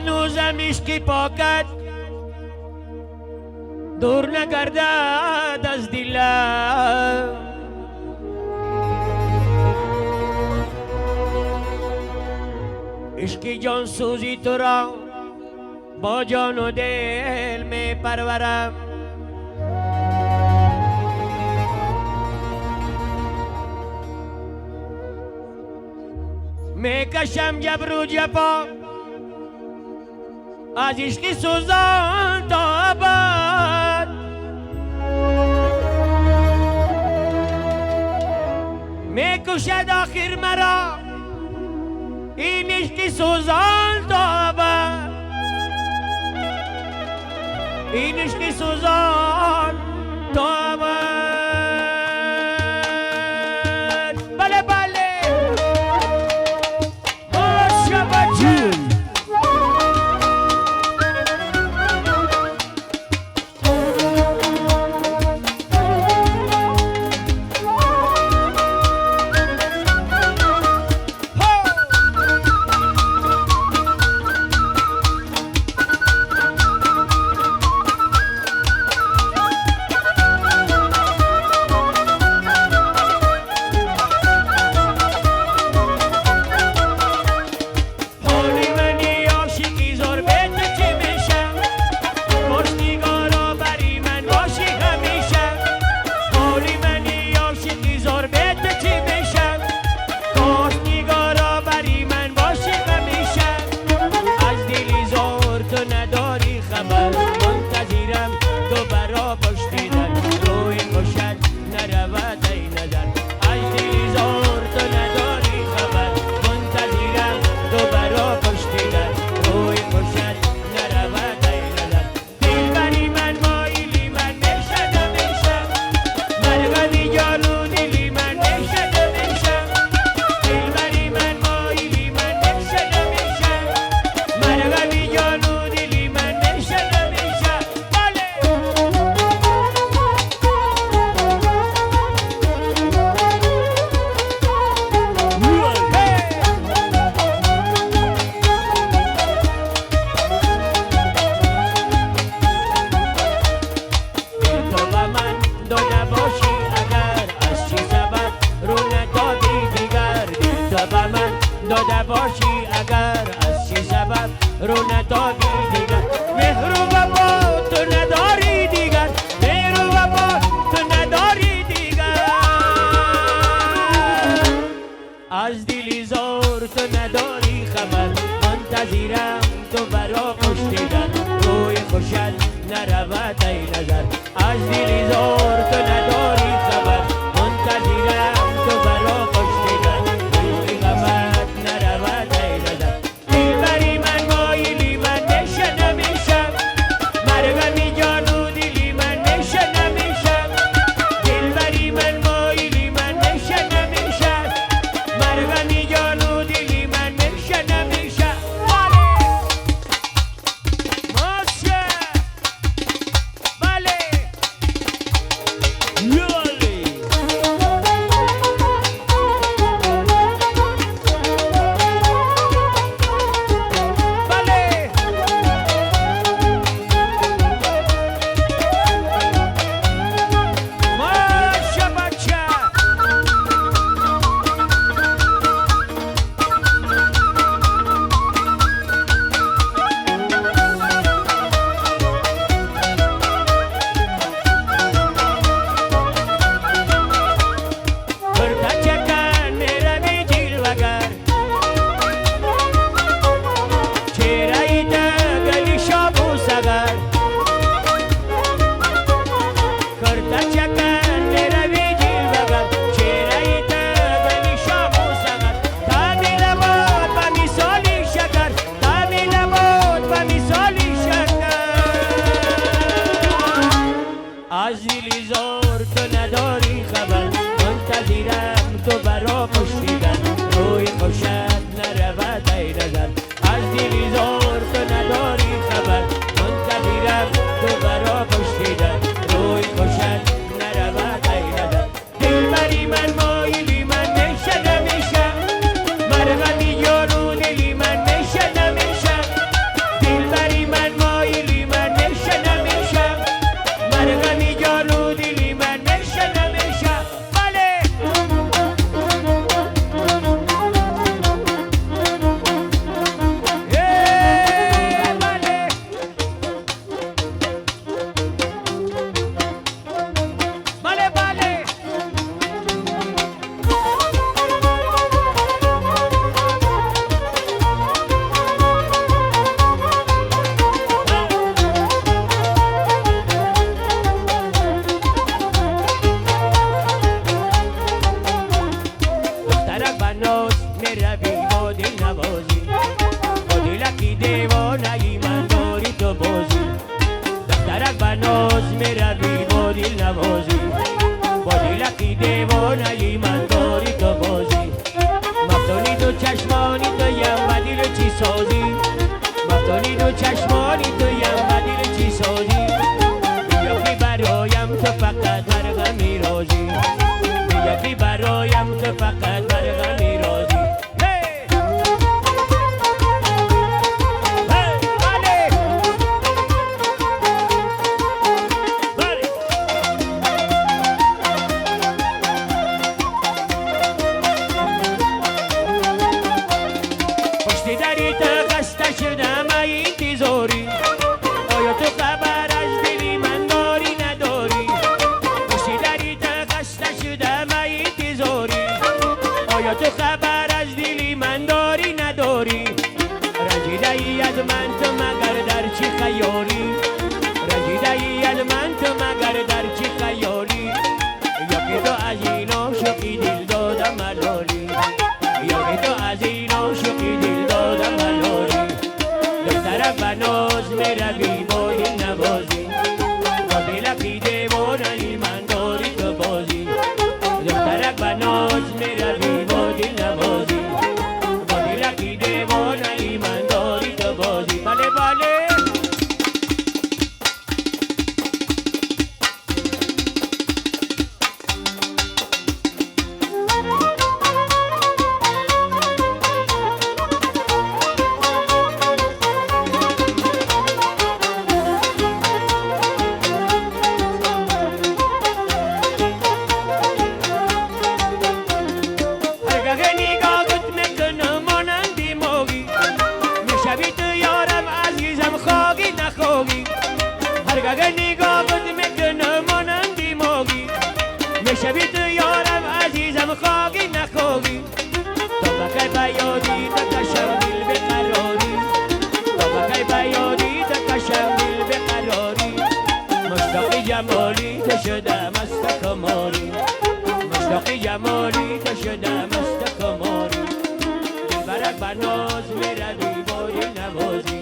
هنوزم عشقی پاکت دور نگردد از دلم. عشق جان سوزی تو را با جان و دل می پرورم. می کشم جبر و جفا از عشق سوزان تا ابد. می کشد آخر مرا این عشق سوزان تا ابد. این عشق سوزان تا ابد. بله بله باشه بچه داده باشی اگر از چه سبب رو ندادی دیگر. مهر و وفا تو نداری دیگر. مهر و وفا تو نداری دیگر. از دلی زور تو نداری خبر. منتظرم تو برا کشتیدن روی خوشت نرود ای نظر. از دلی زور تو نداری خبر. منتظرم تو برا کشتیدن روی غمت نرود ای نظر. دلبری من مایلی من نشه نمیشم. مرگمی جانو دلی من نشه نمیشم. دلبری من مایلی من نشه نمیشم. مرگمی جانو دلی من نشه نمیشم. ماشه بله تو برا کشیدن روی خوشت نرود ای نظر. از دلی زور تو نداری خبر. منتظرم تو برا کشیدن روی خوشت نرود ای نظر. دلبری من مایلی من نشه نمیشم. مرغمی جانو دلی من نشه نمیشم. دل چی سازی مفتونی دو چشمانی تویم و دل چی سازی بیا که برایم تو فقط هر غمی رازی بیا که برایم تو فقط هر غمی رازی دری تو خسته شدم ای انتظاری آیا تو خبر از دلی من داری نداری پشت دری تو خسته شدم ای انتظاری آیا تو خبر از دلی من داری نداری رنجیده ای از من تو مگر در چی خیالی رنجیده ای از من تو مگر در چی خیالی یا که تو از این عاشقی دل دادم ملالی یا که تو از این عاشقی دل دادم ملالی دخترک و ناز میروی با دل نوازی با دلکی دیوانه من داری تو بازی دخترک و ناز میروی با دل نوازی با دلکی دیوانه من داری تو بازی بله بله هرگاه نگاهت میکنم مانندی موگی میشوی تو یارم عزیزم خواهی نخواهی تا بکی بیادی تا کشم دل بقراری تا بکی بیادی تا کشم دل بقراری مشتاق جمالی تو شدم است کمالی مشتاق جمالی تو شدم است کمالی دلبرک بر ناز میروی با دل نوازی